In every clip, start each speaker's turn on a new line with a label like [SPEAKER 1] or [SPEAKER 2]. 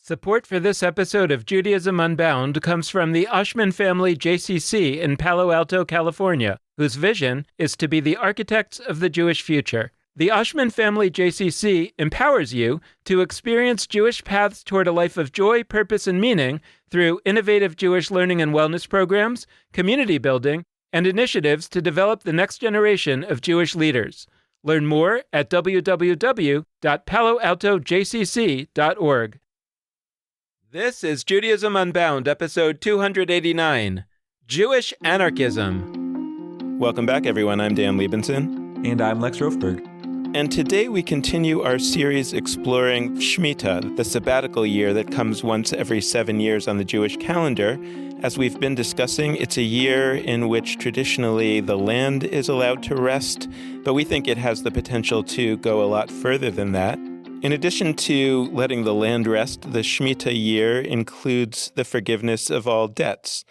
[SPEAKER 1] Support for this episode of Judaism Unbound comes from the Oshman family JCC in Palo Alto, California, whose vision is to be the architects of the Jewish future. The Oshman family JCC empowers you to experience Jewish paths toward a life of joy, purpose, and meaning through innovative Jewish learning and wellness programs, community building, and initiatives to develop the next generation of Jewish leaders. Learn more at www.paloaltojcc.org. This is Judaism Unbound, episode 289, Jewish Anarchism.
[SPEAKER 2] Welcome back, everyone. I'm Dan Liebenson.
[SPEAKER 3] And I'm Lex Rofberg.
[SPEAKER 2] And today we continue our series exploring Shemitah, the sabbatical year that comes once every 7 years on the Jewish calendar. As we've been discussing, it's a year in which traditionally the land is allowed to rest, but we think it has the potential to go a lot further than that. In addition to letting the land rest, the Shemitah year includes the forgiveness of all debts.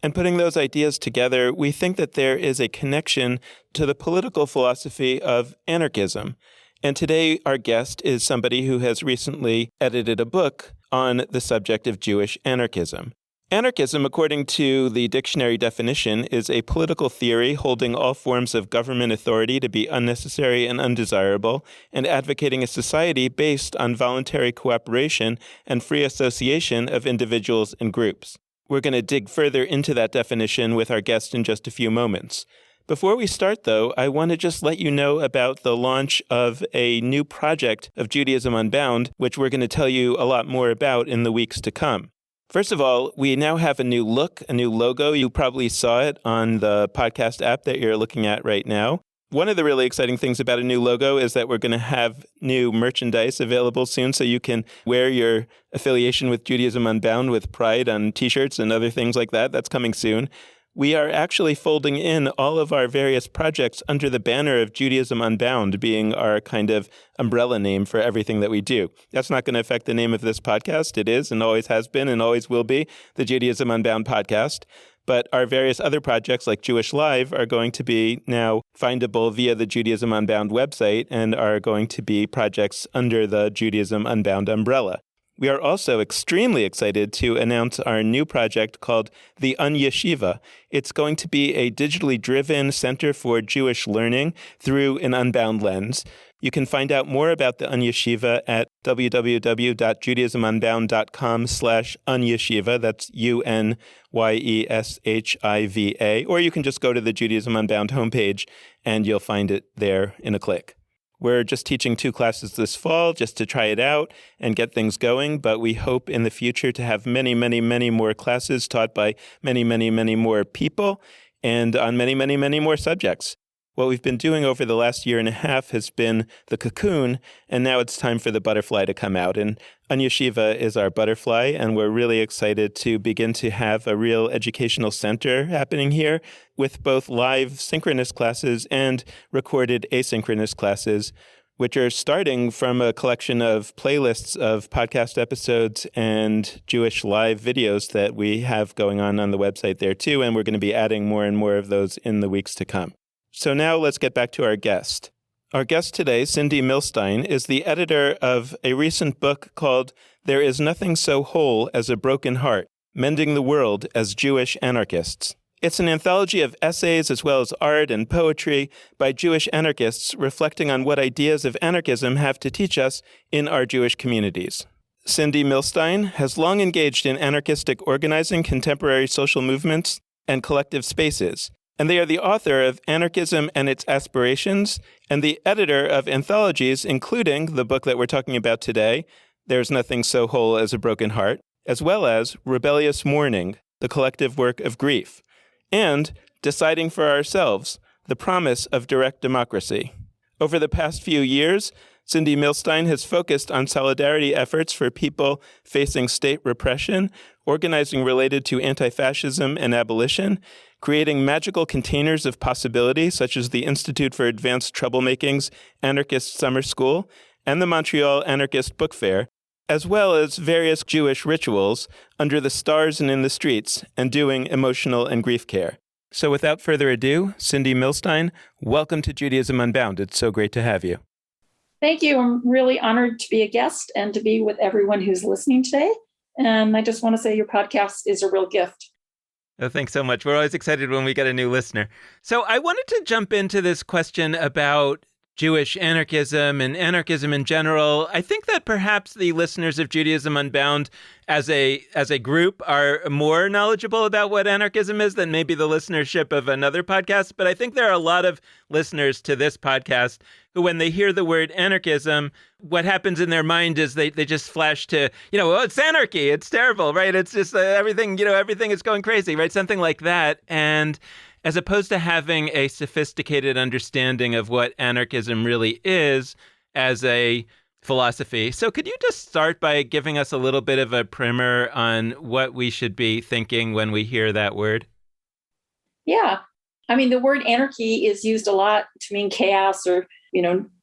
[SPEAKER 2] And putting those ideas together, we think that there is a connection to the political philosophy of anarchism. And today our guest is somebody who has recently edited a book on the subject of Jewish anarchism. Anarchism, according to the dictionary definition, is a political theory holding all forms of government authority to be unnecessary and undesirable, and advocating a society based on voluntary cooperation and free association of individuals and groups. We're going to dig further into that definition with our guest in just a few moments. Before we start, though, I want to just let you know about the launch of a new project of Judaism Unbound, which we're going to tell you a lot more about in the weeks to come. First of all, we now have a new look, a new logo. You probably saw it on the podcast app that you're looking at right now. One of the really exciting things about a new logo is that we're going to have new merchandise available soon, so you can wear your affiliation with Judaism Unbound with pride on t-shirts and other things like that. That's coming soon. We are actually folding in all of our various projects under the banner of Judaism Unbound being our kind of umbrella name for everything that we do. That's not going to affect the name of this podcast. It is and always has been and always will be the Judaism Unbound podcast. But our various other projects like Jewish Live are going to be now findable via the Judaism Unbound website and are going to be projects under the Judaism Unbound umbrella. We are also extremely excited to announce our new project called the Unyeshiva. It's going to be a digitally driven center for Jewish learning through an unbound lens. You can find out more about the Unyeshiva at www.judaismunbound.com/unyeshiva. That's UNYESHIVA. Or you can just go to the Judaism Unbound homepage and you'll find it there in a click. We're just teaching 2 classes this fall just to try it out and get things going, but we hope in the future to have many, many, many more classes taught by many, many, many more people and on many, many, many more subjects. What we've been doing over the last year and a half has been the cocoon, and now it's time for the butterfly to come out. And Unyeshiva is our butterfly, and we're really excited to begin to have a real educational center happening here with both live synchronous classes and recorded asynchronous classes, which are starting from a collection of playlists of podcast episodes and Jewish live videos that we have going on the website there too, and we're going to be adding more and more of those in the weeks to come. So now let's get back to our guest. Our guest today, Cindy Milstein, is the editor of a recent book called There Is Nothing So Whole as a Broken Heart, Mending the World as Jewish Anarchists. It's an anthology of essays as well as art and poetry by Jewish anarchists reflecting on what ideas of anarchism have to teach us in our Jewish communities. Cindy Milstein has long engaged in anarchistic organizing, contemporary social movements, and collective spaces. And they are the author of Anarchism and Its Aspirations and the editor of anthologies, including the book that we're talking about today, There's Nothing So Whole as a Broken Heart, as well as Rebellious Mourning, the collective work of grief, and Deciding for Ourselves, the promise of direct democracy. Over the past few years, Cindy Milstein has focused on solidarity efforts for people facing state repression, organizing related to anti-fascism and abolition, creating magical containers of possibility, such as the Institute for Advanced Troublemaking's Anarchist Summer School and the Montreal Anarchist Book Fair, as well as various Jewish rituals under the stars and in the streets, and doing emotional and grief care. So without further ado, Cindy Milstein, welcome to Judaism Unbound. It's so great to have you.
[SPEAKER 3] Thank you. I'm really honored to be a guest and to be with everyone who's listening today. And I just want to say your podcast is a real gift.
[SPEAKER 1] Oh, thanks so much. We're always excited when we get a new listener. So I wanted to jump into this question about Jewish anarchism and anarchism in general. I think that perhaps the listeners of Judaism Unbound as a group are more knowledgeable about what anarchism is than maybe the listenership of another podcast. But I think there are a lot of listeners to this podcast who, when they hear the word anarchism, what happens in their mind is they just flash to, well, it's anarchy. It's terrible, right? It's just everything is going crazy, right? Something like that. And as opposed to having a sophisticated understanding of what anarchism really is as a philosophy. So could you just start by giving us a little bit of a primer on what we should be thinking when we hear that word?
[SPEAKER 3] Yeah. I mean, the word anarchy is used a lot to mean chaos or,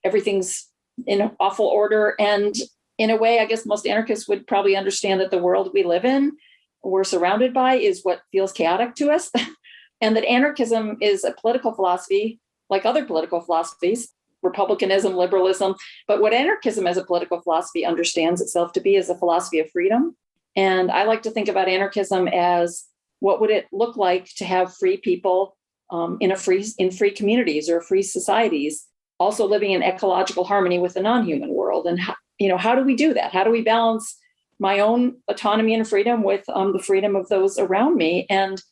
[SPEAKER 3] everything's in awful order. And in a way, I guess most anarchists would probably understand that the world we live in, we're surrounded by, is what feels chaotic to us. And that anarchism is a political philosophy, like other political philosophies, republicanism, liberalism. But what anarchism as a political philosophy understands itself to be is a philosophy of freedom. And I like to think about anarchism as what would it look like to have free people in free communities or free societies, also living in ecological harmony with the non-human world. And how do we do that? How do we balance my own autonomy and freedom with the freedom of those around me? And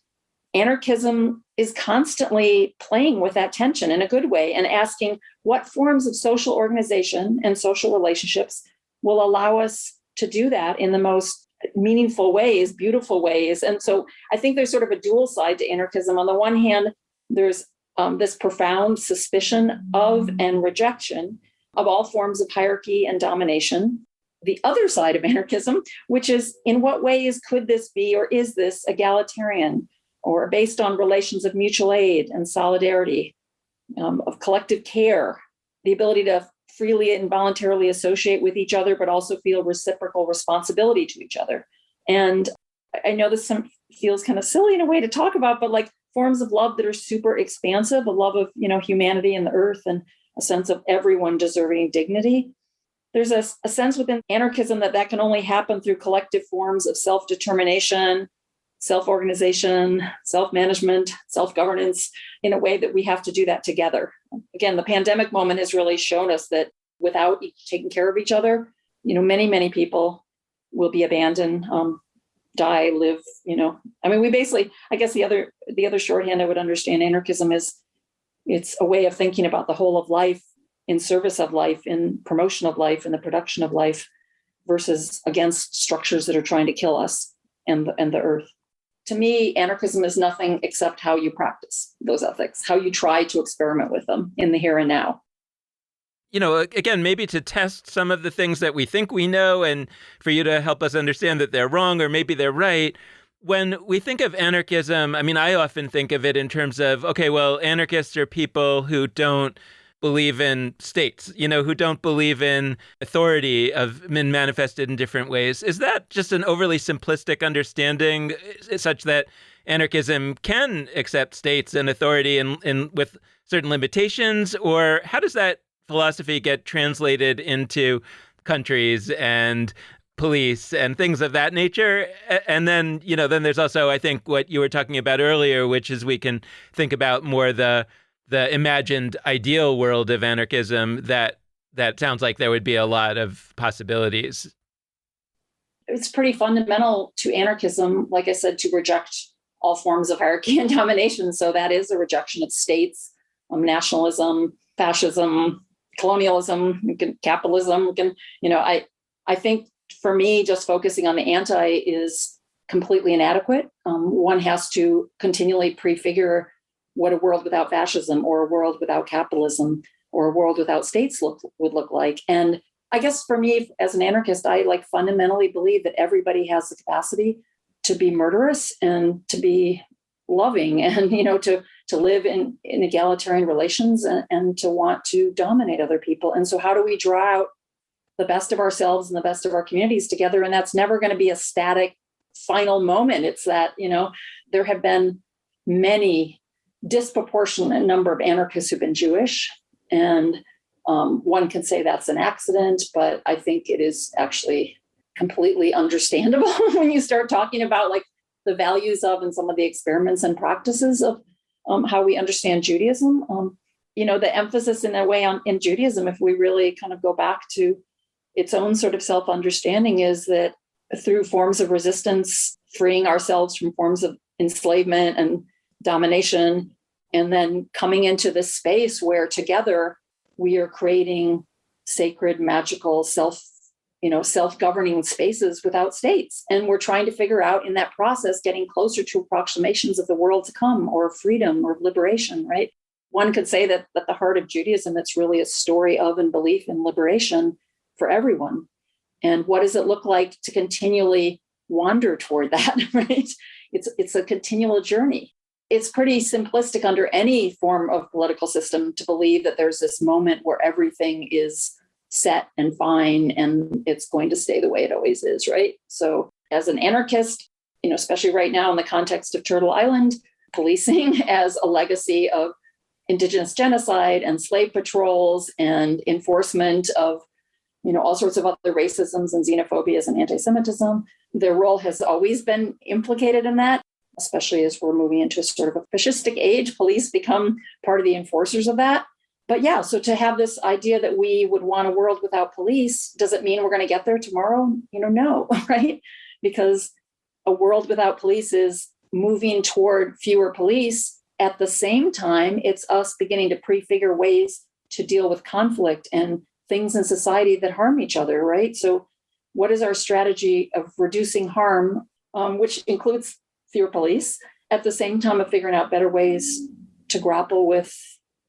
[SPEAKER 3] anarchism is constantly playing with that tension in a good way and asking what forms of social organization and social relationships will allow us to do that in the most meaningful ways, beautiful ways. And so I think there's sort of a dual side to anarchism. On the one hand, there's this profound suspicion of and rejection of all forms of hierarchy and domination. The other side of anarchism, which is in what ways could this be or is this egalitarian or based on relations of mutual aid and solidarity, of collective care, the ability to freely and voluntarily associate with each other, but also feel reciprocal responsibility to each other. And I know this feels kind of silly in a way to talk about, but like forms of love that are super expansive, a love of, humanity and the earth and a sense of everyone deserving dignity. There's a sense within anarchism that can only happen through collective forms of self-determination, self-organization, self-management, self-governance, in a way that we have to do that together. Again, the pandemic moment has really shown us that without taking care of each other, many, many people will be abandoned, die, live, we basically, I guess the other shorthand I would understand anarchism is it's a way of thinking about the whole of life in service of life, in promotion of life, in the production of life, versus against structures that are trying to kill us and the earth. To me, anarchism is nothing except how you practice those ethics, how you try to experiment with them in the here and now.
[SPEAKER 1] Again, maybe to test some of the things that we think we know and for you to help us understand that they're wrong or maybe they're right. When we think of anarchism, I often think of it in terms of, okay, well, anarchists are people who don't believe in states, who don't believe in authority of men manifested in different ways. Is that just an overly simplistic understanding such that anarchism can accept states and authority and with certain limitations? Or how does that philosophy get translated into countries and police and things of that nature? And then, then there's also, I think, what you were talking about earlier, which is we can think about more the imagined ideal world of anarchism that sounds like there would be a lot of possibilities.
[SPEAKER 3] It's pretty fundamental to anarchism, like I said, to reject all forms of hierarchy and domination. So that is a rejection of states, nationalism, fascism, colonialism, capitalism. I think for me, just focusing on the anti is completely inadequate. One has to continually prefigure what a world without fascism or a world without capitalism or a world without states would look like. And I guess for me, as an anarchist, I fundamentally believe that everybody has the capacity to be murderous and to be loving and, to live in egalitarian relations and to want to dominate other people. And so how do we draw out the best of ourselves and the best of our communities together? And that's never going to be a static final moment. It's that, there have been many disproportionate number of anarchists who've been Jewish and One can say that's an accident, but I think it is actually completely understandable when you start talking about like the values of and some of the experiments and practices of how we understand Judaism. The emphasis in a way in Judaism, if we really kind of go back to its own sort of self-understanding, is that through forms of resistance, freeing ourselves from forms of enslavement and domination, and then coming into this space where together we are creating sacred, magical, self-governing spaces without states. And we're trying to figure out in that process, getting closer to approximations of the world to come, or freedom or liberation, right? One could say that at the heart of Judaism, it's really a story of and belief in liberation for everyone. And what does it look like to continually wander toward that, right? It's a continual journey. It's pretty simplistic under any form of political system to believe that there's this moment where everything is set and fine and it's going to stay the way it always is, right? So as an anarchist, especially right now in the context of Turtle Island, policing as a legacy of indigenous genocide and slave patrols and enforcement of all sorts of other racisms and xenophobias and anti-Semitism, their role has always been implicated in that, especially as we're moving into a sort of a fascistic age. Police become part of the enforcers of that. But yeah, so to have this idea that we would want a world without police, does it mean we're going to get there tomorrow? No, right? Because a world without police is moving toward fewer police. At the same time, it's us beginning to prefigure ways to deal with conflict and things in society that harm each other, right? So what is our strategy of reducing harm, which includes fewer police, at the same time of figuring out better ways to grapple with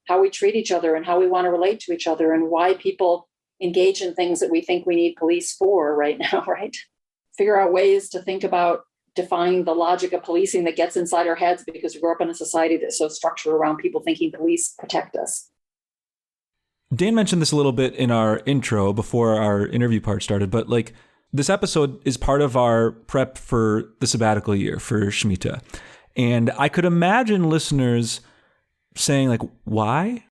[SPEAKER 3] how we treat each other and how we want to relate to each other and why people engage in things that we think we need police for right now, right? Figure out ways to think about defying the logic of policing that gets inside our heads because we grew up in a society that's so structured around people thinking police protect us.
[SPEAKER 4] Dan mentioned this a little bit in our intro before our interview part started, but like this episode is part of our prep for the sabbatical year for Shemitah. And I could imagine listeners saying like, why?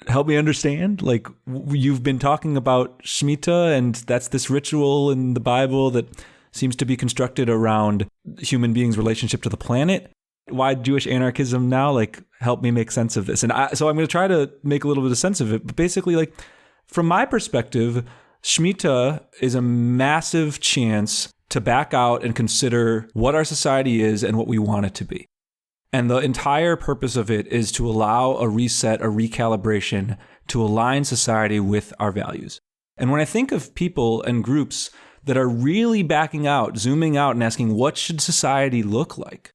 [SPEAKER 4] Help me understand. Like you've been talking about Shemitah and that's this ritual in the Bible that seems to be constructed around human beings' relationship to the planet. Why Jewish anarchism now? Like, help me make sense of this. And so I'm going to try to make a little bit of sense of it. But basically, like, from my perspective, Shemitah is a massive chance to back out and consider what our society is and what we want it to be. And the entire purpose of it is to allow a reset, a recalibration to align society with our values. And when I think of people and groups that are really backing out, zooming out and asking, what should society look like?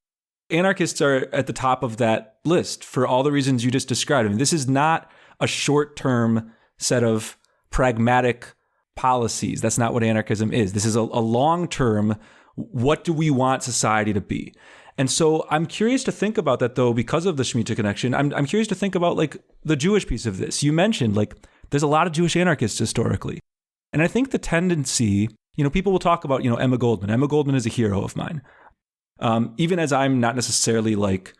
[SPEAKER 4] Anarchists are at the top of that list for all the reasons you just described. I mean, this is not a short-term set of pragmatic policies. That's not what anarchism is. This is a long-term, what do we want society to be? And so I'm curious to think about that, though, because of the Shemitah connection. I'm curious to think about, like, the Jewish piece of this. You mentioned, like, there's a lot of Jewish anarchists historically. And I think the tendency, people will talk about, Emma Goldman. Emma Goldman is a hero of mine. Even as I'm not necessarily like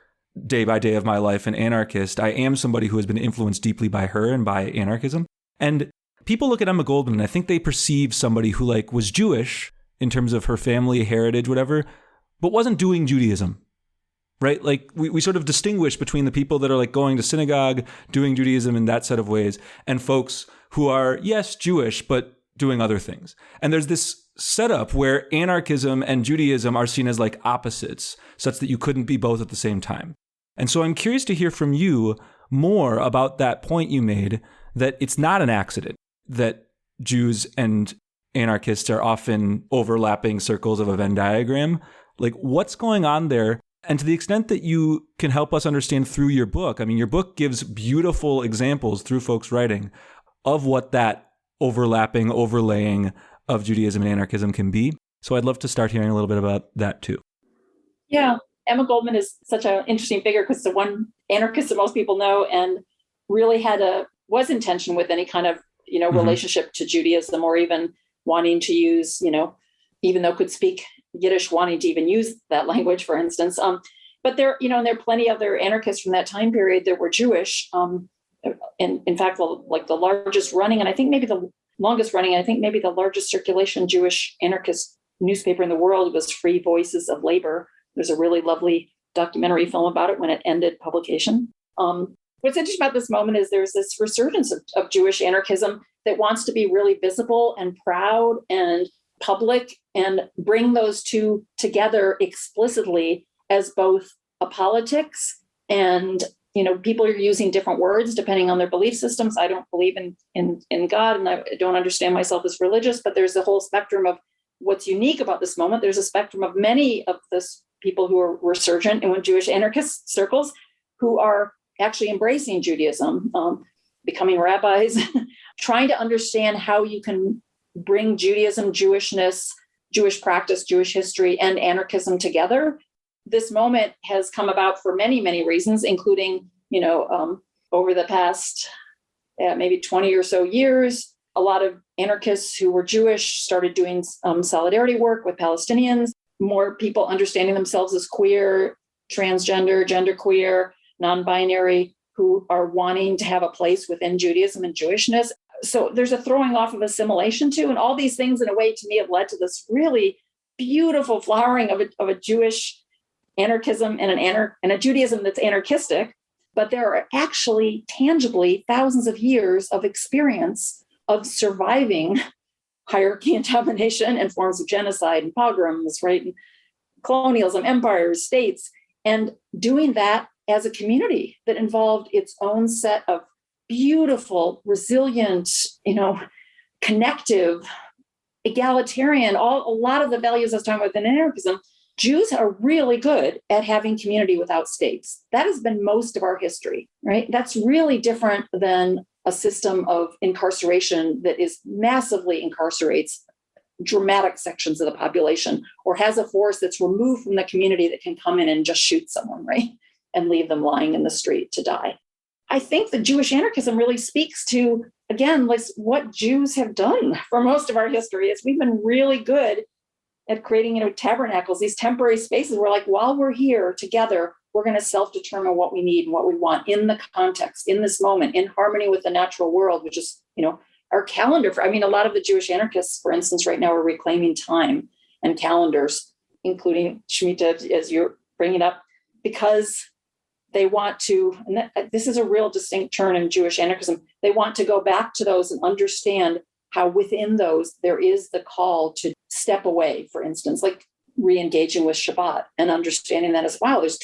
[SPEAKER 4] day by day of my life an anarchist, I am somebody who has been influenced deeply by her and by anarchism. And people look at Emma Goldman and I think they perceive somebody who like was Jewish in terms of her family heritage, whatever, but wasn't doing Judaism, right? Like we sort of distinguish between the people that are like going to synagogue, doing Judaism in that set of ways, and folks who are, yes, Jewish, but doing other things. And there's this setup where anarchism and Judaism are seen as like opposites, such that you couldn't be both at the same time. And so I'm curious to hear from you more about that point you made, that it's not an accident that Jews and anarchists are often overlapping circles of a Venn diagram. Like, what's going on there? And to the extent that you can help us understand through your book, I mean, your book gives beautiful examples through folks' writing of what that overlapping, overlaying of Judaism and anarchism can be. So I'd love to start hearing a little bit about that too.
[SPEAKER 3] Yeah, Emma Goldman is such an interesting figure because the one anarchist that most people know and really was in tension with any kind of, relationship to Judaism or even wanting to use, even though could speak Yiddish, wanting to even use that language, for instance. But there, and there are plenty of other anarchists from that time period that were Jewish, in fact, like the largest running, and I think maybe the longest running, I think maybe the largest circulation Jewish anarchist newspaper in the world was Free Voices of Labor. There's a really lovely documentary film about it when it ended publication. What's interesting about this moment is there's this resurgence of Jewish anarchism that wants to be really visible and proud and public and bring those two together explicitly as both a politics and, people are using different words depending on their belief systems. I don't believe in God, and I don't understand myself as religious, but there's a whole spectrum of what's unique about this moment. There's a spectrum of many of this people who are resurgent in Jewish anarchist circles who are actually embracing Judaism, becoming rabbis, trying to understand how you can bring Judaism, Jewishness, Jewish practice, Jewish history, and anarchism together. This moment has come about for many, many reasons, including, over the past maybe 20 or so years, a lot of anarchists who were Jewish started doing solidarity work with Palestinians, more people understanding themselves as queer, transgender, genderqueer, non-binary, who are wanting to have a place within Judaism and Jewishness. So there's a throwing off of assimilation too. And all these things in a way to me have led to this really beautiful flowering of a Jewish anarchism and a Judaism that's anarchistic. But there are actually tangibly thousands of years of experience of surviving hierarchy and domination and forms of genocide and pogroms, right? And colonialism, empires, states, and doing that as a community that involved its own set of beautiful, resilient, connective, egalitarian, a lot of the values I was talking about within anarchism. Jews are really good at having community without states. That has been most of our history, right? That's really different than a system of incarceration that is massively incarcerates dramatic sections of the population, or has a force that's removed from the community that can come in and just shoot someone, right? And leave them lying in the street to die. I think the Jewish anarchism really speaks to, again, what Jews have done for most of our history is we've been really good at creating, tabernacles, these temporary spaces where, like, while we're here together, we're going to self-determine what we need and what we want in the context, in this moment, in harmony with the natural world, which is, our calendar. A lot of the Jewish anarchists, for instance, right now are reclaiming time and calendars, including Shemitah, as you're bringing up, because they want to, and this is a real distinct turn in Jewish anarchism, they want to go back to those and understand how within those there is the call to step away, for instance, like re-engaging with Shabbat and understanding that as, wow, there's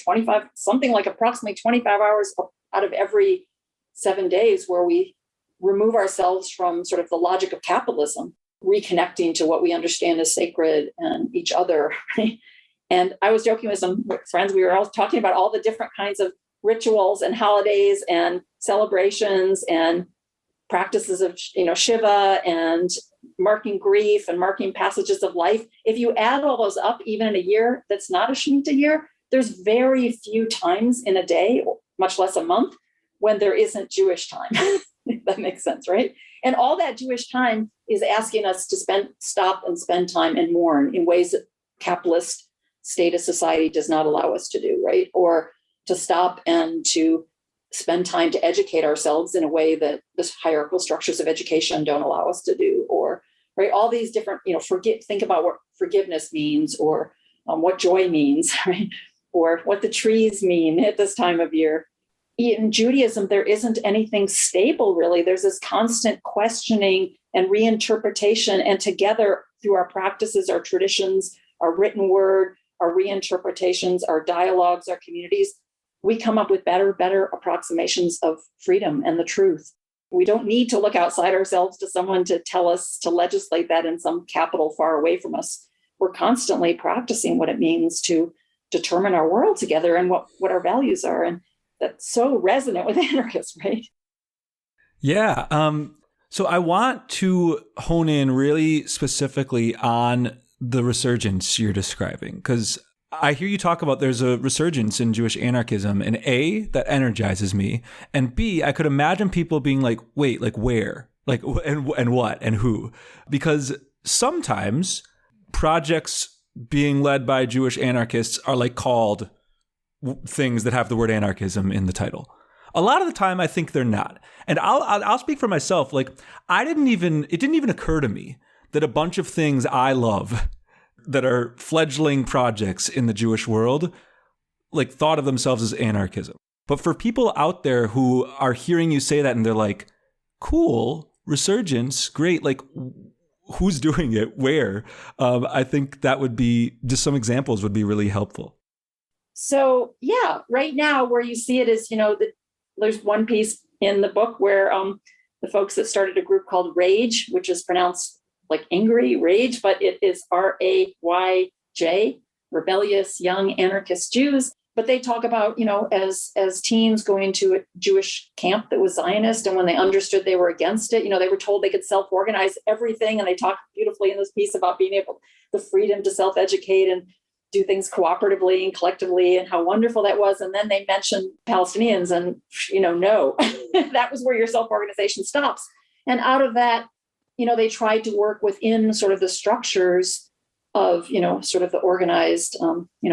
[SPEAKER 3] something like approximately 25 hours out of every 7 days where we remove ourselves from sort of the logic of capitalism, reconnecting to what we understand as sacred and each other. Right? And I was joking with some friends, we were all talking about all the different kinds of rituals and holidays and celebrations and practices of, Shiva and marking grief and marking passages of life. If you add all those up, even in a year that's not a Shemitah year, there's very few times in a day, much less a month, when there isn't Jewish time. If that makes sense, right? And all that Jewish time is asking us to stop and spend time and mourn in ways that capitalist state of society does not allow us to do, right? Or to stop and to spend time to educate ourselves in a way that the hierarchical structures of education don't allow us to do, or, right? All these different, think about what forgiveness means, or what joy means, right? Or what the trees mean at this time of year. In Judaism, there isn't anything stable, really. There's this constant questioning and reinterpretation, and together through our practices, our traditions, our written word, our reinterpretations, our dialogues, our communities, we come up with better approximations of freedom and the truth. We don't need to look outside ourselves to someone to tell us to legislate that in some capital far away from us. We're constantly practicing what it means to determine our world together and what our values are. And that's so resonant with anarchists, right?
[SPEAKER 4] Yeah. So I want to hone in really specifically on the resurgence you're describing, because I hear you talk about there's a resurgence in Jewish anarchism, and A, that energizes me, and B, I could imagine people being like, wait, like where? Like, and what? And who? Because sometimes projects being led by Jewish anarchists are like called things that have the word anarchism in the title. A lot of the time, I think they're not. And I'll speak for myself. Like, it didn't even occur to me that a bunch of things I love that are fledgling projects in the Jewish world, like, thought of themselves as anarchism. But for people out there who are hearing you say that and they're like, cool, resurgence, great, like, who's doing it, where? I think that would be, just some examples would be really helpful.
[SPEAKER 3] So, yeah, right now where you see it is, there's one piece in the book where the folks that started a group called Rage, which is pronounced like angry, rage, but it is RAYJ, Rebellious Young Anarchist Jews. But they talk about, as teens going to a Jewish camp that was Zionist, and when they understood they were against it, they were told they could self-organize everything. And they talk beautifully in this piece about being able, the freedom to self-educate and do things cooperatively and collectively, and how wonderful that was. And then they mentioned Palestinians, and, no, that was where your self-organization stops. And out of that, they tried to work within sort of the structures of, sort of the organized,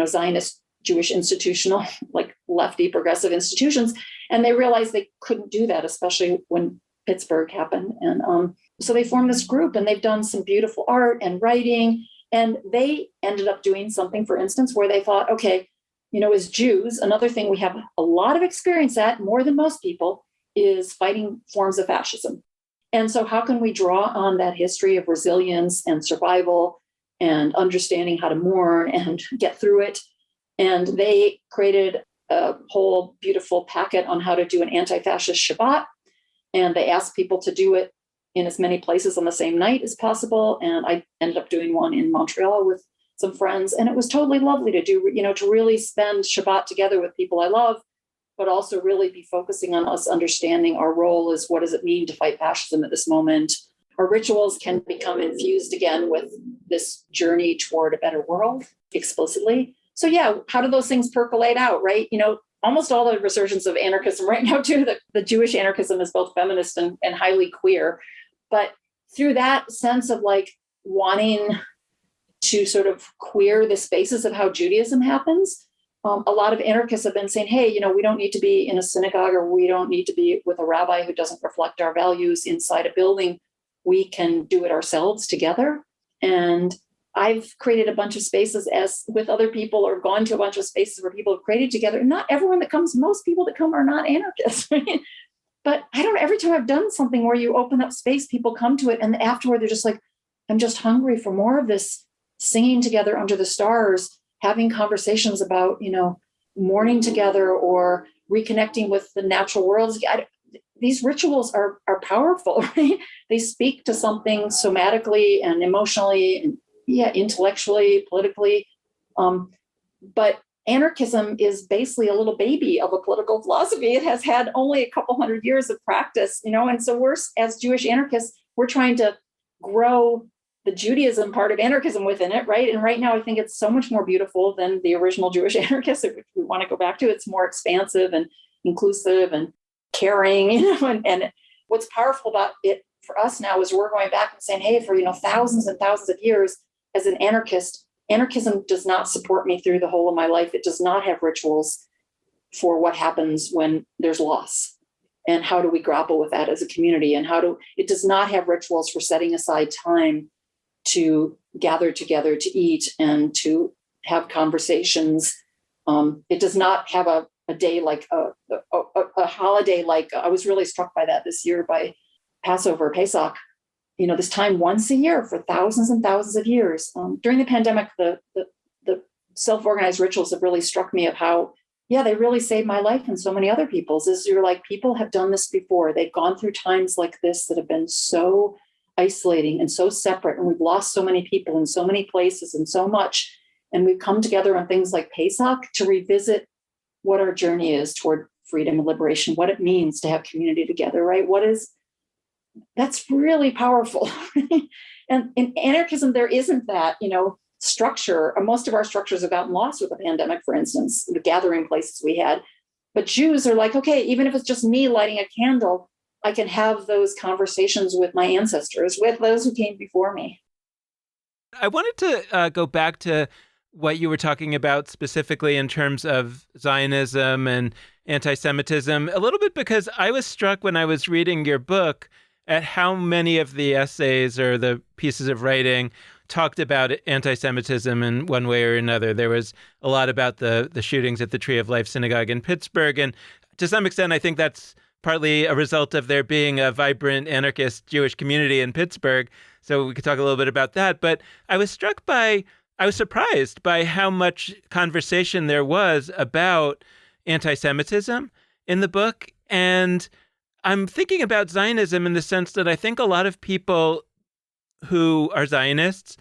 [SPEAKER 3] Zionist Jewish institutional, like lefty progressive institutions. And they realized they couldn't do that, especially when Pittsburgh happened. And so they formed this group, and they've done some beautiful art and writing. And they ended up doing something, for instance, where they thought, okay, as Jews, another thing we have a lot of experience at, more than most people, is fighting forms of fascism. And so how can we draw on that history of resilience and survival and understanding how to mourn and get through it? And they created a whole beautiful packet on how to do an anti-fascist Shabbat. And they asked people to do it in as many places on the same night as possible. And I ended up doing one in Montreal with some friends. And it was totally lovely to do, to really spend Shabbat together with people I love, but also really be focusing on us understanding our role as what does it mean to fight fascism at this moment. Our rituals can become infused again with this journey toward a better world explicitly. So yeah, how do those things percolate out, right? Almost all the resurgence of anarchism right now too, the Jewish anarchism is both feminist and highly queer. But through that sense of like wanting to sort of queer the spaces of how Judaism happens, a lot of anarchists have been saying, hey, we don't need to be in a synagogue, or we don't need to be with a rabbi who doesn't reflect our values inside a building. We can do it ourselves together. And I've created a bunch of spaces as with other people, or gone to a bunch of spaces where people have created together. And not everyone that comes, most people that come are not anarchists, right? But I don't know, every time I've done something where you open up space, people come to it, and afterward they're just like, I'm just hungry for more of this singing together under the stars, having conversations about, mourning together or reconnecting with the natural worlds. These rituals are powerful, right? They speak to something somatically and emotionally and intellectually, politically. But anarchism is basically a little baby of a political philosophy. It has had only a couple hundred years of practice, and so we're, as Jewish anarchists, we're trying to grow the Judaism part of anarchism within it, right? And right now, I think it's so much more beautiful than the original Jewish anarchists, which we want to go back to. It's more expansive and inclusive and caring, and what's powerful about it for us now is we're going back and saying, hey, for thousands and thousands of years, as an anarchist, anarchism does not support me through the whole of my life. It does not have rituals for what happens when there's loss. And how do we grapple with that as a community? And it does not have rituals for setting aside time to gather together to eat and to have conversations. It does not have a day like a holiday. Like I was really struck by that this year by Passover, Pesach. This time once a year for thousands and thousands of years. During the pandemic, the self-organized rituals have really struck me of how, they really saved my life and so many other people's. Is you're like, people have done this before. They've gone through times like this that have been so isolating and so separate. And we've lost so many people in so many places and so much. And we've come together on things like Pesach to revisit what our journey is toward freedom and liberation, what it means to have community together, right? That's really powerful. And in anarchism, there isn't that, structure. Most of our structures have gotten lost with the pandemic, for instance, the gathering places we had. But Jews are like, okay, even if it's just me lighting a candle, I can have those conversations with my ancestors, with those who came before me.
[SPEAKER 1] I wanted to go back to what you were talking about specifically in terms of Zionism and anti-Semitism a little bit, because I was struck when I was reading your book at how many of the essays or the pieces of writing talked about anti-Semitism in one way or another. There was a lot about the shootings at the Tree of Life Synagogue in Pittsburgh. And to some extent, I think that's partly a result of there being a vibrant anarchist Jewish community in Pittsburgh. So we could talk a little bit about that. But I was surprised by how much conversation there was about anti-Semitism in the book. And I'm thinking about Zionism in the sense that I think a lot of people who are Zionists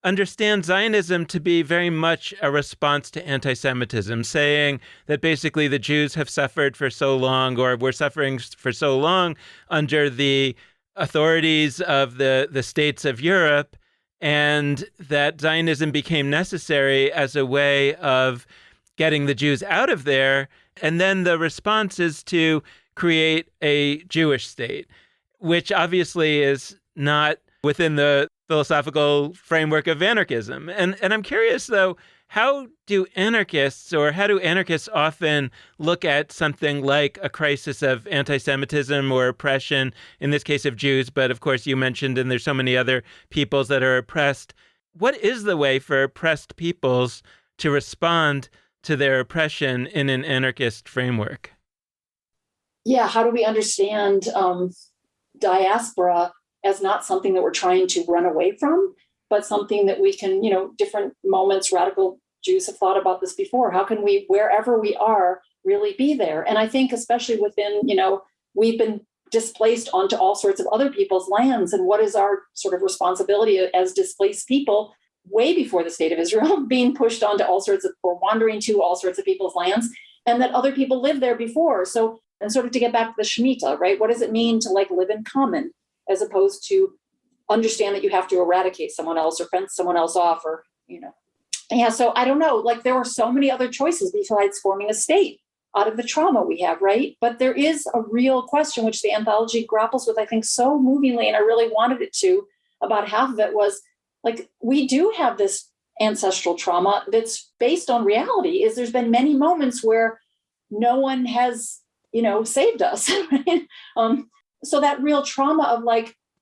[SPEAKER 1] understand Zionism to be very much a response to anti-Semitism, saying that basically the Jews have suffered for so long, or were suffering for so long under the authorities of the states of Europe, and that Zionism became necessary as a way of getting the Jews out of there. And then the response is to create a Jewish state, which obviously is not within the philosophical framework of anarchism. And I'm curious, though, how do anarchists often look at something like a crisis of anti-Semitism or oppression, in this case of Jews, but of course you mentioned, and there's so many other peoples that are oppressed. What is the way for oppressed peoples to respond to their oppression in an anarchist framework?
[SPEAKER 3] Yeah, how do we understand diaspora as not something that we're trying to run away from, but something that we can, different moments, radical Jews have thought about this before. How can we, wherever we are, really be there? And I think especially within, we've been displaced onto all sorts of other people's lands. And what is our sort of responsibility as displaced people way before the state of Israel, being pushed onto all sorts of, or wandering to all sorts of people's lands, and that other people lived there before. So, and sort of to get back to the Shemitah, right? What does it mean to live in common, as opposed to understand that you have to eradicate someone else or fence someone else off, or, Yeah, so I don't know, there were so many other choices besides forming a state out of the trauma we have, right? But there is a real question, which the anthology grapples with, I think, so movingly, and I really wanted it to. About half of it was, we do have this ancestral trauma that's based on reality. There's been many moments where no one has, saved us, right? So that real trauma of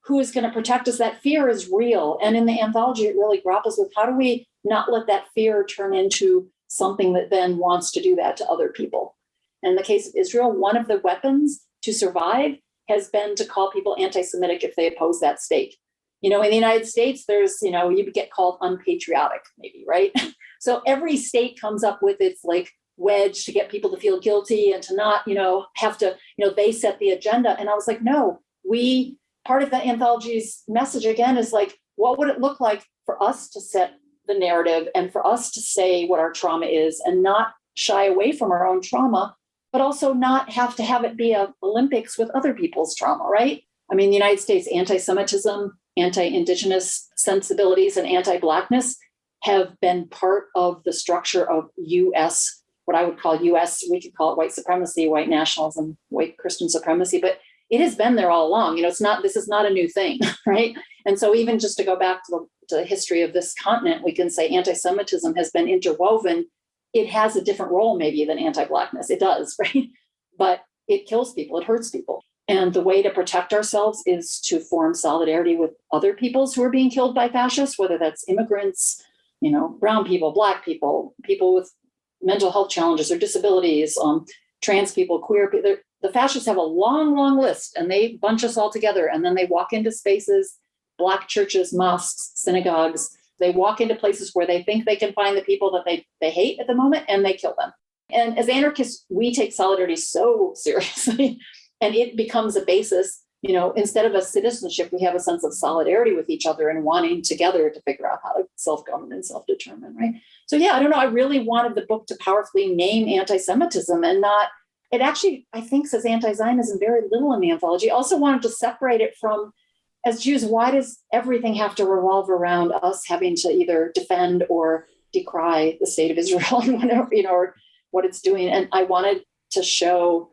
[SPEAKER 3] who is going to protect us, that fear is real. And in the anthology, it really grapples with how do we not let that fear turn into something that then wants to do that to other people. And in the case of Israel, one of the weapons to survive has been to call people anti-Semitic if they oppose that state. In the United States, there's, you get called unpatriotic, maybe, right? So every state comes up with its wedge to get people to feel guilty and to not, have to, they set the agenda. And I was like, no, part of the anthology's message again is what would it look like for us to set the narrative and for us to say what our trauma is and not shy away from our own trauma, but also not have to have it be a Olympics with other people's trauma, right? I mean, the United States, anti-Semitism, anti-Indigenous sensibilities, and anti-Blackness have been part of the structure of U.S., what I would call U.S., we could call it white supremacy, white nationalism, white Christian supremacy, but it has been there all along. This is not a new thing, right? And so even just to go back to the history of this continent, we can say anti-Semitism has been interwoven. It has a different role maybe than anti-Blackness. It does, right? But it kills people, it hurts people. And the way to protect ourselves is to form solidarity with other peoples who are being killed by fascists, whether that's immigrants, brown people, Black people, people with mental health challenges or disabilities, trans people, queer people. The fascists have a long, long list, and they bunch us all together. And then they walk into spaces, Black churches, mosques, synagogues. They walk into places where they think they can find the people that they hate at the moment, and they kill them. And as anarchists, we take solidarity so seriously, and it becomes a basis. Instead of a citizenship, we have a sense of solidarity with each other and wanting together to figure out how to self-govern and self-determine, right? So yeah, I don't know. I really wanted the book to powerfully name anti-Semitism and not, it actually, I think, says anti-Zionism very little in the anthology. I also wanted to separate it from, as Jews, why does everything have to revolve around us having to either defend or decry the state of Israel and whatever, or what it's doing? And I wanted to show,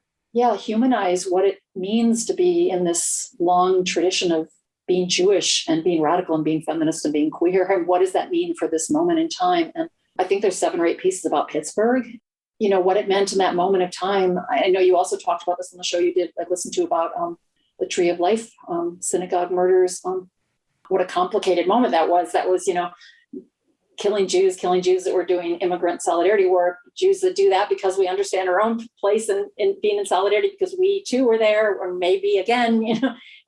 [SPEAKER 3] humanize what it means to be in this long tradition of being Jewish and being radical and being feminist and being queer. And what does that mean for this moment in time? And I think there's 7 or 8 pieces about Pittsburgh, what it meant in that moment of time. I know you also talked about this on the show you did, I listened to about the Tree of Life, synagogue murders. What a complicated moment that was. That was, killing Jews that were doing immigrant solidarity work, Jews that do that because we understand our own place in being in solidarity because we too were there, or maybe again,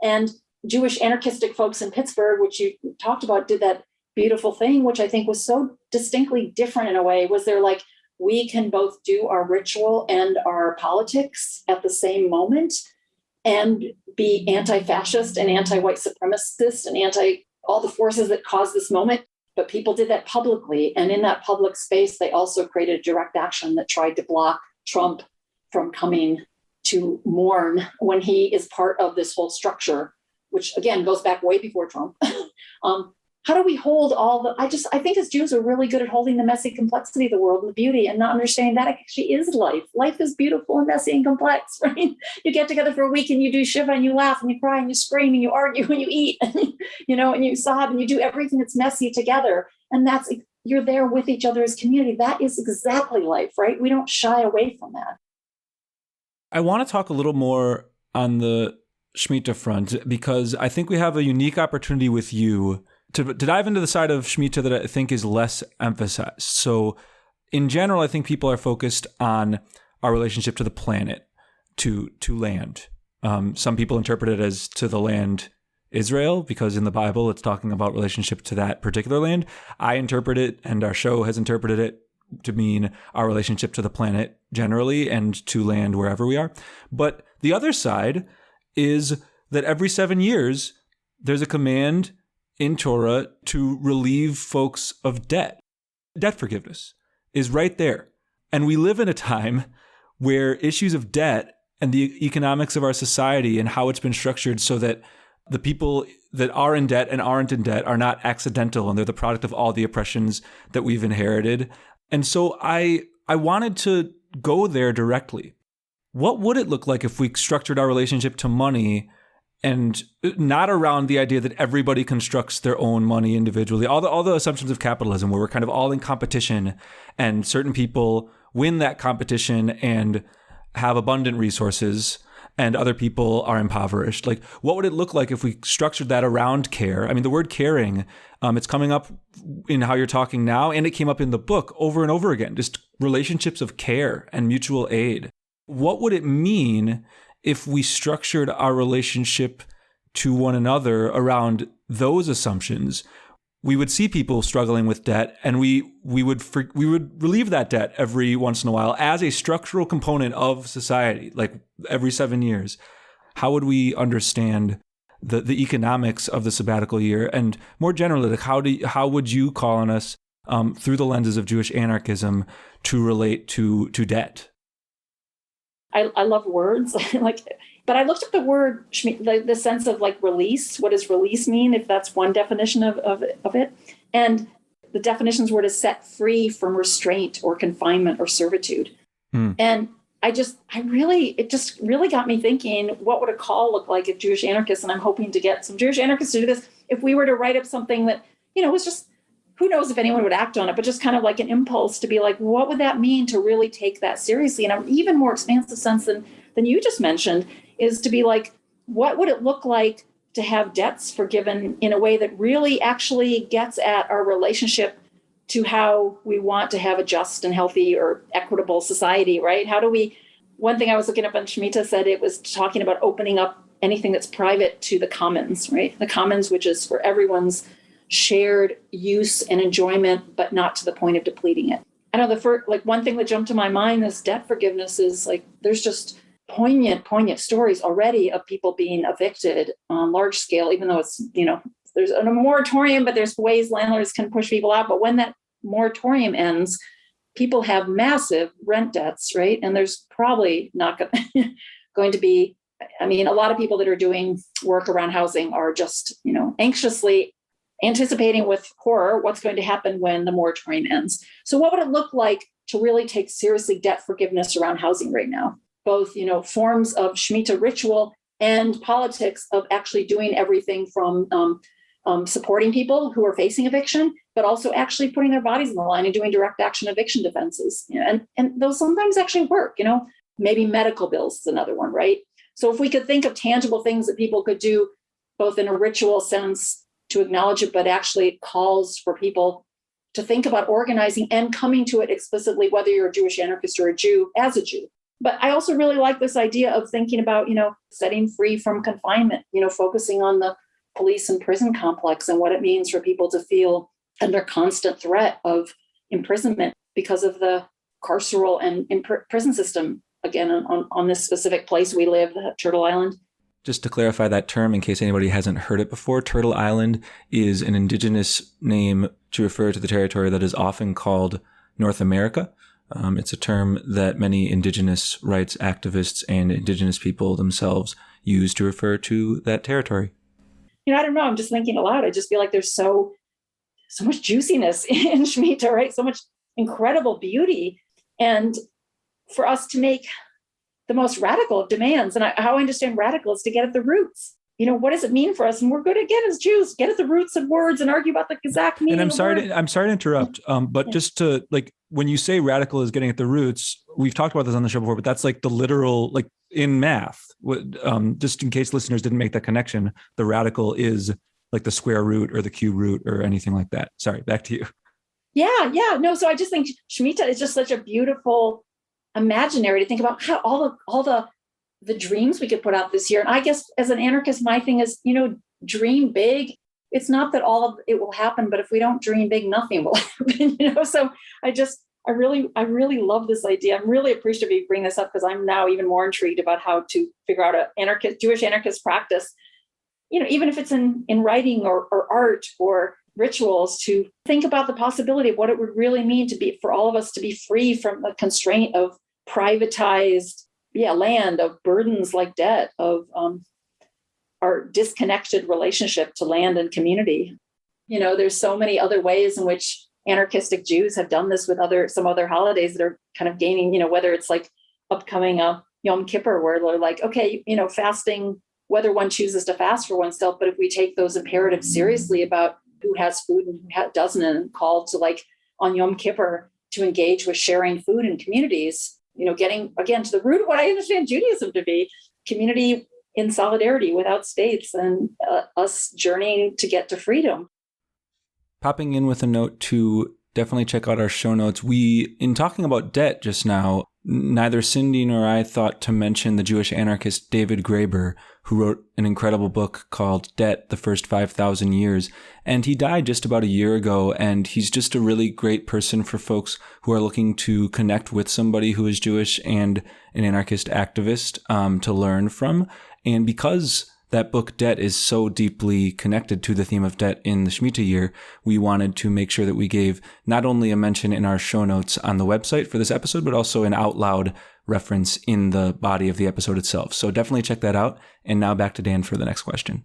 [SPEAKER 3] and Jewish anarchistic folks in Pittsburgh, which you talked about, did that beautiful thing, which I think was so distinctly different in a way. Was there like, we can both do our ritual and our politics at the same moment and be anti-fascist and anti-white supremacist and anti all the forces that caused this moment. But people did that publicly. And in that public space, they also created a direct action that tried to block Trump from coming to mourn when he is part of this whole structure, which again goes back way before Trump. How do we hold I think as Jews are really good at holding the messy complexity of the world and the beauty and not understanding that actually is life. Life is beautiful and messy and complex, right? You get together for a week and you do shiva and you laugh and you cry and you scream and you argue and you eat, and, and you sob and you do everything that's messy together. And you're there with each other as community. That is exactly life, right? We don't shy away from that.
[SPEAKER 4] I want to talk a little more on the Shemitah front because I think we have a unique opportunity with you to dive into the side of Shemitah that I think is less emphasized. So in general, I think people are focused on our relationship to the planet, to land. Some people interpret it as to the land Israel, because in the Bible, it's talking about relationship to that particular land. I interpret it, and our show has interpreted it, to mean our relationship to the planet generally and to land wherever we are. But the other side is that every 7 years, there's a command in Torah to relieve folks of debt. Debt forgiveness is right there. And we live in a time where issues of debt and the economics of our society and how it's been structured so that the people that are in debt and aren't in debt are not accidental, and they're the product of all the oppressions that we've inherited. And so I wanted to go there directly. What would it look like if we structured our relationship to money and not around the idea that everybody constructs their own money individually, all the assumptions of capitalism where we're kind of all in competition and certain people win that competition and have abundant resources and other people are impoverished? Like, what would it look like if we structured that around care? I mean, the word caring, it's coming up in how you're talking now, and it came up in the book over and over again, just relationships of care and mutual aid. What would it mean if we structured our relationship to one another around those assumptions? We would see people struggling with debt, and we would relieve that debt every once in a while as a structural component of society, like every 7 years. How would we understand the economics of the sabbatical year? And more generally, like how would you call on us through the lenses of Jewish anarchism to relate to debt?
[SPEAKER 3] I love words, but I looked up the word, the sense of like release. What does release mean? If that's one definition of it. And the definitions were to set free from restraint or confinement or servitude. And it just really got me thinking, what would a call look like if Jewish anarchists, and I'm hoping to get some Jewish anarchists to do this, if we were to write up something that, was just, who knows if anyone would act on it, but just kind of like an impulse to be like, what would that mean to really take that seriously? In an even more expansive sense than you just mentioned, is to be like, what would it look like to have debts forgiven in a way that really actually gets at our relationship to how we want to have a just and healthy or equitable society, right? One thing I was looking up on Shemitah said it was talking about opening up anything that's private to the commons, right? The commons, which is for everyone's shared use and enjoyment, but not to the point of depleting it. I know one thing that jumped to my mind is debt forgiveness is like, there's just poignant stories already of people being evicted on large scale, even though it's, there's a moratorium, but there's ways landlords can push people out. But when that moratorium ends, people have massive rent debts, right? And there's probably not going to be, a lot of people that are doing work around housing are just, anxiously anticipating with horror what's going to happen when the moratorium ends. So what would it look like to really take seriously debt forgiveness around housing right now? Both, forms of Shemitah ritual and politics of actually doing everything from supporting people who are facing eviction but also actually putting their bodies on the line and doing direct action eviction defenses. And those sometimes actually work, maybe medical bills is another one, right? So if we could think of tangible things that people could do, both in a ritual sense to acknowledge it, but actually it calls for people to think about organizing and coming to it explicitly, whether you're a Jewish anarchist or a Jew, as a Jew. But I also really like this idea of thinking about, setting free from confinement, focusing on the police and prison complex and what it means for people to feel under constant threat of imprisonment because of the carceral and prison system, again, on this specific place we live, Turtle Island.
[SPEAKER 4] Just to clarify that term, in case anybody hasn't heard it before, Turtle Island is an indigenous name to refer to the territory that is often called North America. It's a term that many indigenous rights activists and indigenous people themselves use to refer to that territory.
[SPEAKER 3] I don't know. I'm just thinking aloud. I just feel like there's so much juiciness in Shemitah, right? So much incredible beauty. And for us to make the most radical of demands, and how I understand radical is to get at the roots. What does it mean for us? And we're good again as Jews, get at the roots of words and argue about the exact meaning.
[SPEAKER 4] And I'm sorry to interrupt, but just to when you say radical is getting at the roots, we've talked about this on the show before, but that's like the literal, like in math. Just in case listeners didn't make that connection, the radical is like the square root or the cube root or anything like that. Sorry, back to you.
[SPEAKER 3] Yeah. No, so I just think Shemitah is just such a beautiful imaginary to think about how all the dreams we could put out this year. And I guess as an anarchist, my thing is, dream big. It's not that all of it will happen, but if we don't dream big, nothing will happen, So I really love this idea. I'm really appreciative you bring this up because I'm now even more intrigued about how to figure out Jewish anarchist practice, even if it's in writing or art or rituals, to think about the possibility of what it would really mean for all of us to be free from the constraint of privatized land, of burdens like debt, of our disconnected relationship to land and community. There's so many other ways in which anarchistic Jews have done this with some other holidays that are kind of gaining, whether it's like upcoming Yom Kippur, where they're like, okay, fasting, whether one chooses to fast for oneself, but if we take those imperatives seriously about who has food and who doesn't, and called to on Yom Kippur to engage with sharing food in communities, getting again to the root of what I understand Judaism to be, community in solidarity without states, and us journeying to get to freedom.
[SPEAKER 4] Popping in with a note to definitely check out our show notes. We, in talking about debt just now, neither Cindy nor I thought to mention the Jewish anarchist David Graeber, who wrote an incredible book called Debt, The First 5,000 Years. And he died just about a year ago, and he's just a really great person for folks who are looking to connect with somebody who is Jewish and an anarchist activist to learn from. And because that book, Debt, is so deeply connected to the theme of debt in the Shemitah year, we wanted to make sure that we gave not only a mention in our show notes on the website for this episode, but also an out loud reference in the body of the episode itself. So definitely check that out. And now back to Dan for the next question.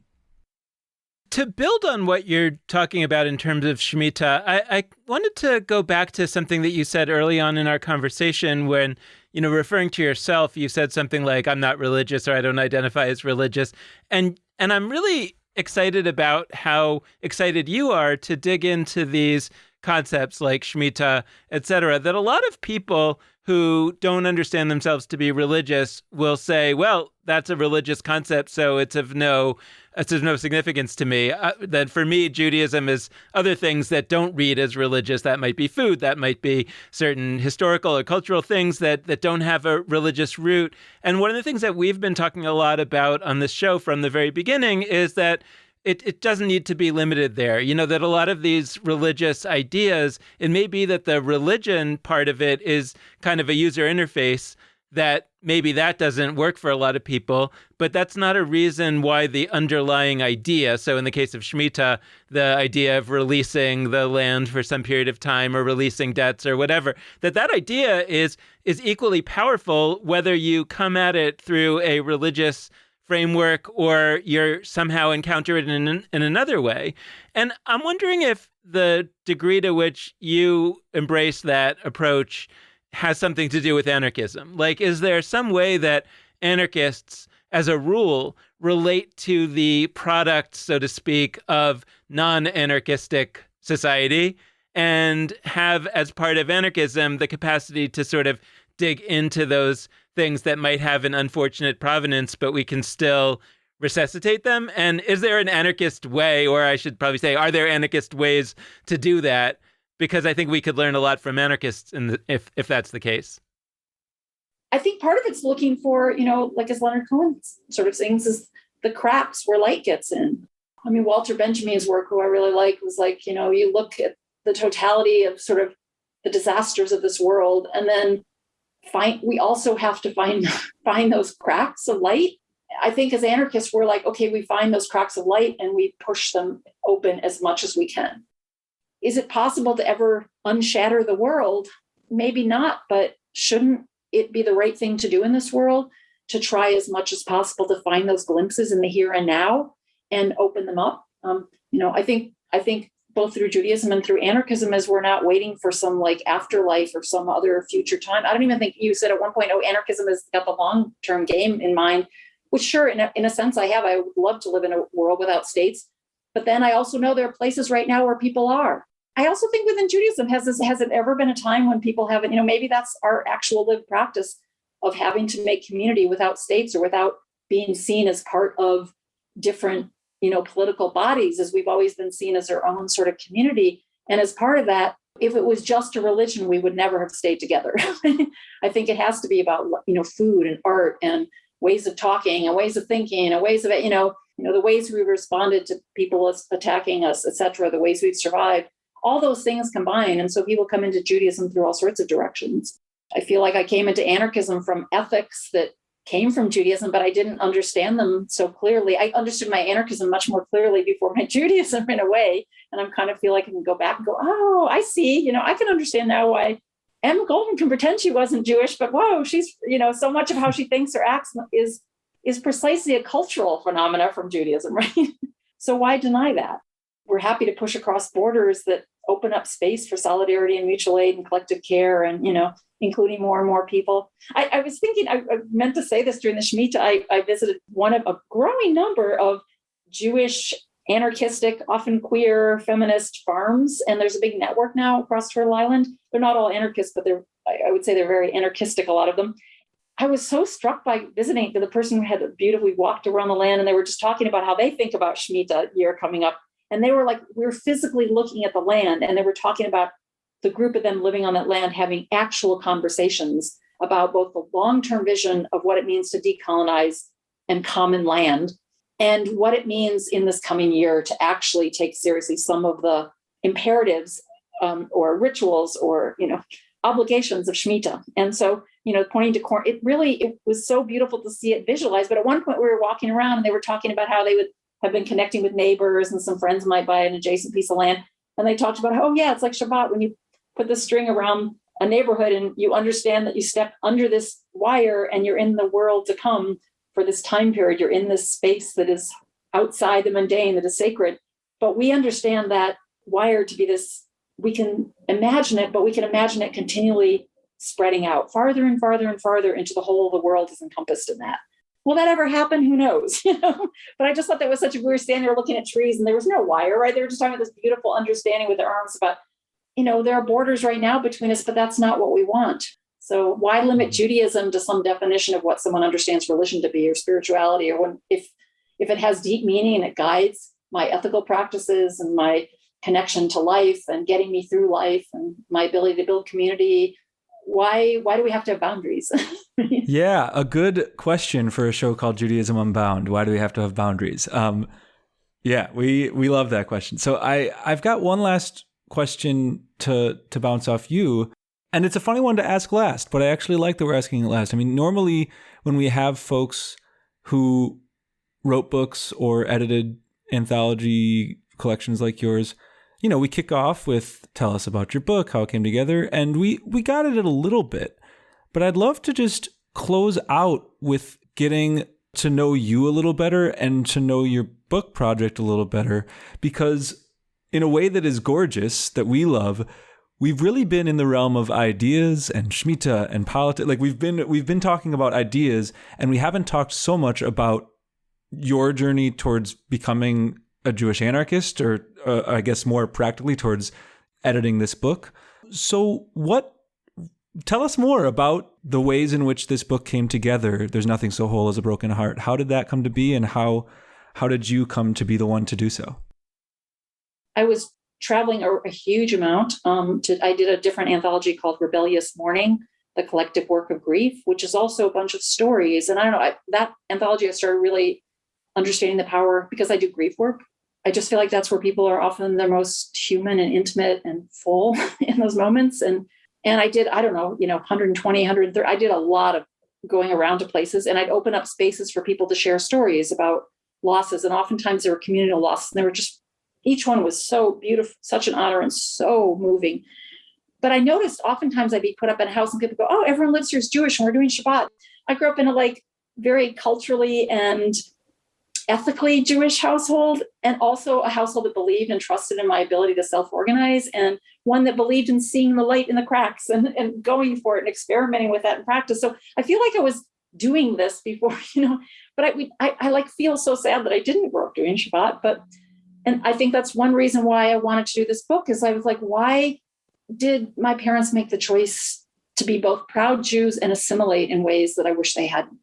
[SPEAKER 1] To build on what you're talking about in terms of Shemitah, I wanted to go back to something that you said early on in our conversation when, referring to yourself, you said something like, I'm not religious, or I don't identify as religious. And I'm really excited about how excited you are to dig into these concepts like Shemitah, et cetera, that a lot of people who don't understand themselves to be religious will say, well, that's a religious concept, so it's of no significance to me. That for me, Judaism is other things that don't read as religious. That might be food, that might be certain historical or cultural things that don't have a religious root. And one of the things that we've been talking a lot about on this show from the very beginning is that it doesn't need to be limited there. That a lot of these religious ideas, it may be that the religion part of it is kind of a user interface, that maybe that doesn't work for a lot of people, but that's not a reason why the underlying idea, so in the case of Shemitah, the idea of releasing the land for some period of time or releasing debts or whatever, that idea is equally powerful whether you come at it through a religious framework or you're somehow encounter it in another way. And I'm wondering if the degree to which you embrace that approach has something to do with anarchism. Like, is there some way that anarchists, as a rule, relate to the product, so to speak, of non-anarchistic society and have, as part of anarchism, the capacity to sort of dig into those things that might have an unfortunate provenance, but we can still resuscitate them? And is there an anarchist way, or I should probably say, are there anarchist ways to do that? Because I think we could learn a lot from anarchists if that's the case.
[SPEAKER 3] I think part of it's looking for, like as Leonard Cohen sort of sings, is the cracks where light gets in. I mean, Walter Benjamin's work, who I really like, was like, you look at the totality of sort of the disasters of this world, and then we also have to find those cracks of light. I think as anarchists, we're like, okay, we find those cracks of light and we push them open as much as we can. Is it possible to ever unshatter the world? Maybe not, but shouldn't it be the right thing to do in this world to try as much as possible to find those glimpses in the here and now and open them up? I think both through Judaism and through anarchism, as we're not waiting for some like afterlife or some other future time. I don't even think you said at one point, anarchism has got the long-term game in mind, which sure, in a sense I have. I would love to live in a world without states. But then I also know there are places right now where people are. I also think within Judaism, has it ever been a time when people haven't, maybe that's our actual lived practice of having to make community without states or without being seen as part of different, political bodies, as we've always been seen as our own sort of community. And as part of that, if it was just a religion, we would never have stayed together. I think it has to be about, food and art and ways of talking and ways of thinking and ways of, the ways we've responded to people attacking us, et cetera, the ways we've survived, all those things combine. And so people come into Judaism through all sorts of directions. I feel like I came into anarchism from ethics that came from Judaism, but I didn't understand them so clearly. I understood my anarchism much more clearly before my Judaism in a way. And I kind of feel like I can go back and go, oh, I see, I can understand now why Emma Goldman can pretend she wasn't Jewish, but whoa, she's, so much of how she thinks or acts is precisely a cultural phenomena from Judaism, right? So why deny that? We're happy to push across borders that open up space for solidarity and mutual aid and collective care and, including more and more people. I was thinking, I meant to say this during the Shemitah, I visited one of a growing number of Jewish, anarchistic, often queer, feminist farms. And there's a big network now across Turtle Island. They're not all anarchists, but I would say they're very anarchistic, a lot of them. I was so struck by visiting the person who had beautifully walked around the land, and they were just talking about how they think about Shemitah year coming up. And they were like, we were physically looking at the land, and they were talking about the group of them living on that land, having actual conversations about both the long-term vision of what it means to decolonize and common land, and what it means in this coming year to actually take seriously some of the imperatives or rituals or, obligations of Shemitah. And so, pointing to corn, it was so beautiful to see it visualized. But at one point we were walking around and they were talking about how they would have been connecting with neighbors, and some friends might buy an adjacent piece of land. And they talked about, oh yeah, it's like Shabbat when you put the string around a neighborhood and you understand that you step under this wire and you're in the world to come for this time period. You're in this space that is outside the mundane, that is sacred. But we understand that wire to be this, we can imagine it, but we can imagine it continually spreading out farther and farther and farther into the whole of the world is encompassed in that. Will that ever happen? Who knows? But I just thought that was we were standing there looking at trees and there was no wire, right? They were just talking about this beautiful understanding with their arms about, there are borders right now between us, but that's not what we want. So why limit Judaism to some definition of what someone understands religion to be or spirituality, or if it has deep meaning and it guides my ethical practices and my connection to life and getting me through life and my ability to build community, why do we have to have boundaries?
[SPEAKER 4] Yeah, a good question for a show called Judaism Unbound. Why do we have to have boundaries? Yeah, we love that question. So I've got one last question to bounce off you. And it's a funny one to ask last, but I actually like that we're asking it last. I mean, normally when we have folks who wrote books or edited anthology collections like yours, we kick off with, tell us about your book, how it came together. And we got at it a little bit, but I'd love to just close out with getting to know you a little better and to know your book project a little better, because in a way that is gorgeous, that we love, we've really been in the realm of ideas and Shemitah and politics. Like we've been talking about ideas, and we haven't talked so much about your journey towards becoming a Jewish anarchist, or I guess more practically towards editing this book. So tell us more about the ways in which this book came together. There's Nothing So Whole as a Broken Heart. How did that come to be, and how did you come to be the one to do so?
[SPEAKER 3] I was traveling a huge amount. I did a different anthology called Rebellious Mourning, The Collective Work of Grief, which is also a bunch of stories. And I don't know, that anthology, I started really understanding the power because I do grief work. I just feel like that's where people are often their most human and intimate and full in those moments. And I did, I don't know, 120, 130, I did a lot of going around to places, and I'd open up spaces for people to share stories about losses. And oftentimes there were communal losses, and they were just, each one was so beautiful, such an honor and so moving. But I noticed oftentimes I'd be put up in a house and people go, oh, everyone lives here is Jewish and we're doing Shabbat. I grew up in a very culturally and ethically Jewish household, and also a household that believed and trusted in my ability to self-organize, and one that believed in seeing the light in the cracks and going for it and experimenting with that in practice. So I feel like I was doing this before, but I feel so sad that I didn't grow up doing Shabbat. And I think that's one reason why I wanted to do this book, is I was like, why did my parents make the choice to be both proud Jews and assimilate in ways that I wish they hadn't?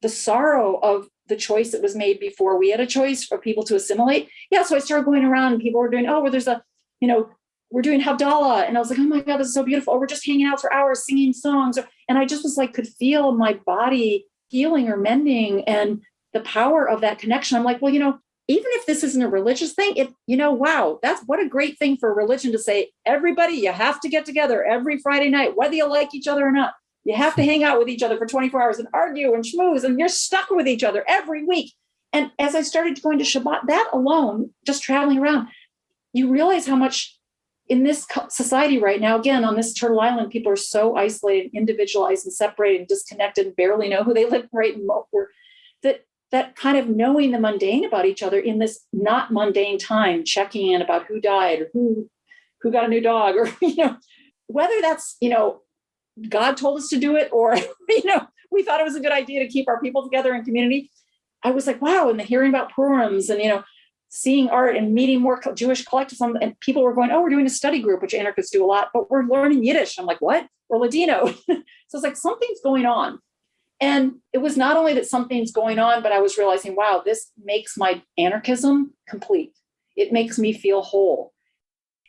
[SPEAKER 3] The sorrow of the choice that was made before we had a choice for people to assimilate. Yeah. So I started going around and people were doing, we're doing Havdalah. And I was like, oh my God, this is so beautiful. Or we're just hanging out for hours singing songs. And I just was could feel my body healing or mending, and the power of that connection. I'm like, well, even if this isn't a religious thing, wow, that's what a great thing for a religion to say, everybody, you have to get together every Friday night, whether you like each other or not. You have to hang out with each other for 24 hours and argue and schmooze, and you're stuck with each other every week. And as I started going to Shabbat, that alone, just traveling around, you realize how much in this society right now, again, on this Turtle Island, people are so isolated, individualized, and separated, and disconnected, and barely know who they live right in. That kind of knowing the mundane about each other in this not mundane time, checking in about who died or who got a new dog, or, whether that's, God told us to do it, or, we thought it was a good idea to keep our people together in community. I was like, wow. And hearing about Purims and, seeing art and meeting more Jewish collectives, and people were going, oh, we're doing a study group, which anarchists do a lot, but we're learning Yiddish. I'm like, what? Or Ladino. So it's like, something's going on. And it was not only that something's going on, but I was realizing, wow, this makes my anarchism complete. It makes me feel whole.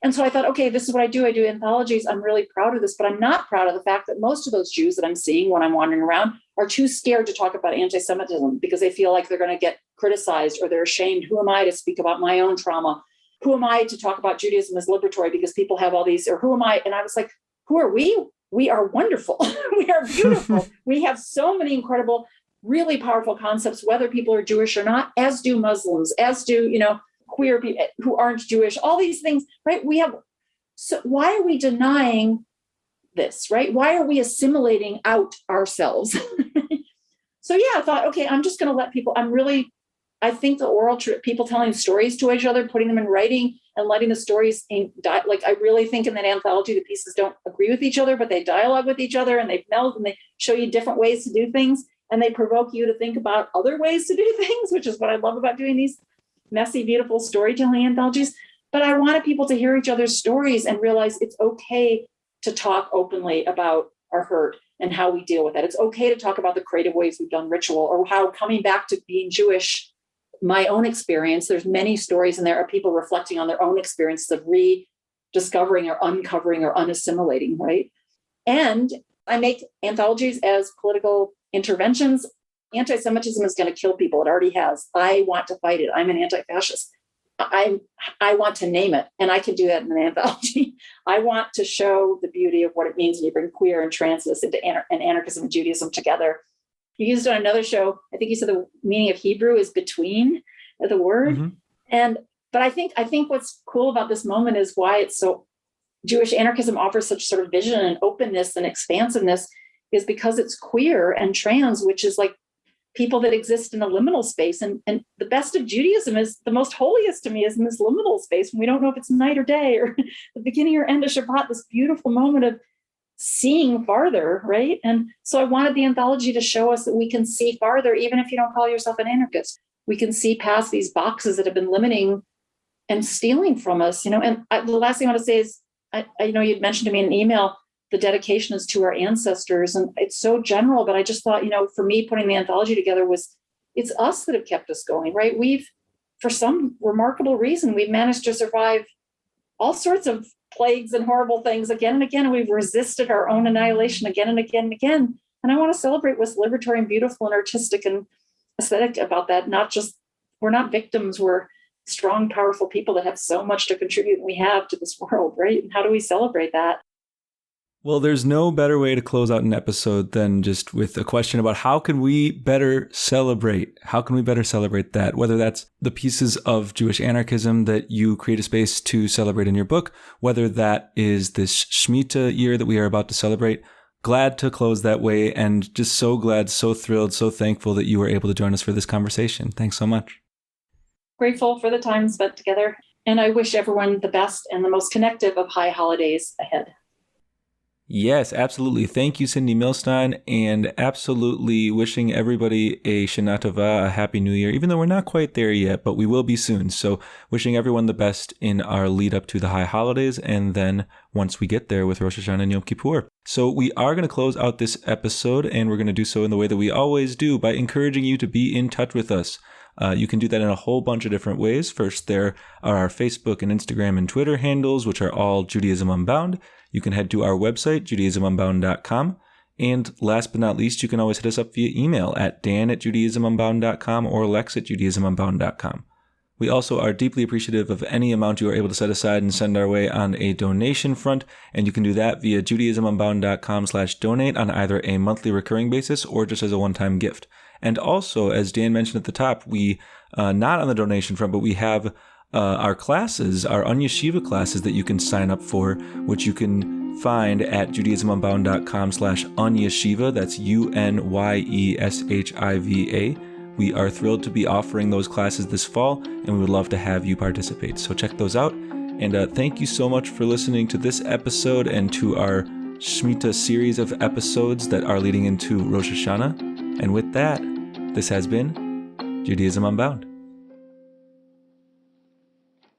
[SPEAKER 3] And so I thought, okay, this is what I do. I do anthologies. I'm really proud of this, but I'm not proud of the fact that most of those Jews that I'm seeing when I'm wandering around are too scared to talk about anti-Semitism because they feel like they're going to get criticized, or they're ashamed. Who am I to speak about my own trauma? Who am I to talk about Judaism as liberatory because people have all these, or who am I? And I was like, who are we? We are wonderful. We are beautiful. We have so many incredible, really powerful concepts, whether people are Jewish or not, as do Muslims, as do, queer people who aren't Jewish, all these things, right? So why are we denying this, right? Why are we assimilating out ourselves? So yeah, I thought, okay, I'm just going to let people, I think the oral, people telling stories to each other, putting them in writing and letting the stories, I really think in that anthology, the pieces don't agree with each other, but they dialogue with each other, and they meld, and they show you different ways to do things, and they provoke you to think about other ways to do things, which is what I love about doing these messy, beautiful storytelling anthologies. But I wanted people to hear each other's stories and realize it's okay to talk openly about our hurt and how we deal with it. It's okay to talk about the creative ways we've done ritual, or how coming back to being Jewish, my own experience, there's many stories in there of people reflecting on their own experiences of rediscovering or uncovering or unassimilating, right? And I make anthologies as political interventions. Anti-Semitism is going to kill people. It already has. I want to fight it. I'm an anti-fascist. I want to name it, and I can do that in an anthology. I want to show the beauty of what it means when you bring queer and transness into and anarchism and Judaism together. You used on another show, I think you said the meaning of Hebrew is between the word. Mm-hmm. But I think what's cool about this moment is why it's so Jewish anarchism offers such sort of vision and openness and expansiveness, is because it's queer and trans, which is like people that exist in a liminal space. And the best of Judaism is, the most holiest to me is in this liminal space, when we don't know if it's night or day or the beginning or end of Shabbat, this beautiful moment of seeing farther, right? And so I wanted the anthology to show us that we can see farther, even if you don't call yourself an anarchist. we can see past these boxes that have been limiting and stealing from us, And the last thing I want to say is, I know you'd mentioned to me in an email, the dedication is to our ancestors. And it's so general, but I just thought, for me, putting the anthology together it's us that have kept us going, right? For some remarkable reason, we've managed to survive all sorts of plagues and horrible things again and again. And we've resisted our own annihilation again and again and again. And I want to celebrate what's liberatory and beautiful and artistic and aesthetic about that. We're not victims, we're strong, powerful people that have so much to contribute and we have to this world, right? And how do we celebrate that?
[SPEAKER 4] Well, there's no better way to close out an episode than just with a question about how can we better celebrate? How can we better celebrate that? Whether that's the pieces of Jewish anarchism that you create a space to celebrate in your book, whether that is this Shemitah year that we are about to celebrate. Glad to close that way, and just so glad, so thrilled, so thankful that you were able to join us for this conversation. Thanks so much.
[SPEAKER 3] Grateful for the time spent together. And I wish everyone the best and the most connective of high holidays ahead.
[SPEAKER 4] Yes, absolutely. Thank you, Cindy Milstein, and absolutely wishing everybody a Shana Tova, a Happy New Year, even though we're not quite there yet, but we will be soon. So wishing everyone the best in our lead up to the high holidays, and then once we get there with Rosh Hashanah and Yom Kippur. So we are going to close out this episode, and we're going to do so in the way that we always do, by encouraging you to be in touch with us. You can do that in a whole bunch of different ways. First, there are our Facebook and Instagram and Twitter handles, which are all Judaism Unbound. You can head to our website, judaismunbound.com. And last but not least, you can always hit us up via email at dan@judaismunbound.com or lex@judaismunbound.com. We also are deeply appreciative of any amount you are able to set aside and send our way on a donation front, and you can do that via judaismunbound.com/donate on either a monthly recurring basis or just as a one-time gift. And also, as Dan mentioned at the top, we, not on the donation front, but we have our classes, our Unyeshiva classes that you can sign up for, which you can find at judaismunbound.com/unyeshiva. That's UNYESHIVA. We are thrilled to be offering those classes this fall, and we would love to have you participate. So check those out. And thank you so much for listening to this episode and to our Shemitah series of episodes that are leading into Rosh Hashanah. And with that, this has been Judaism Unbound.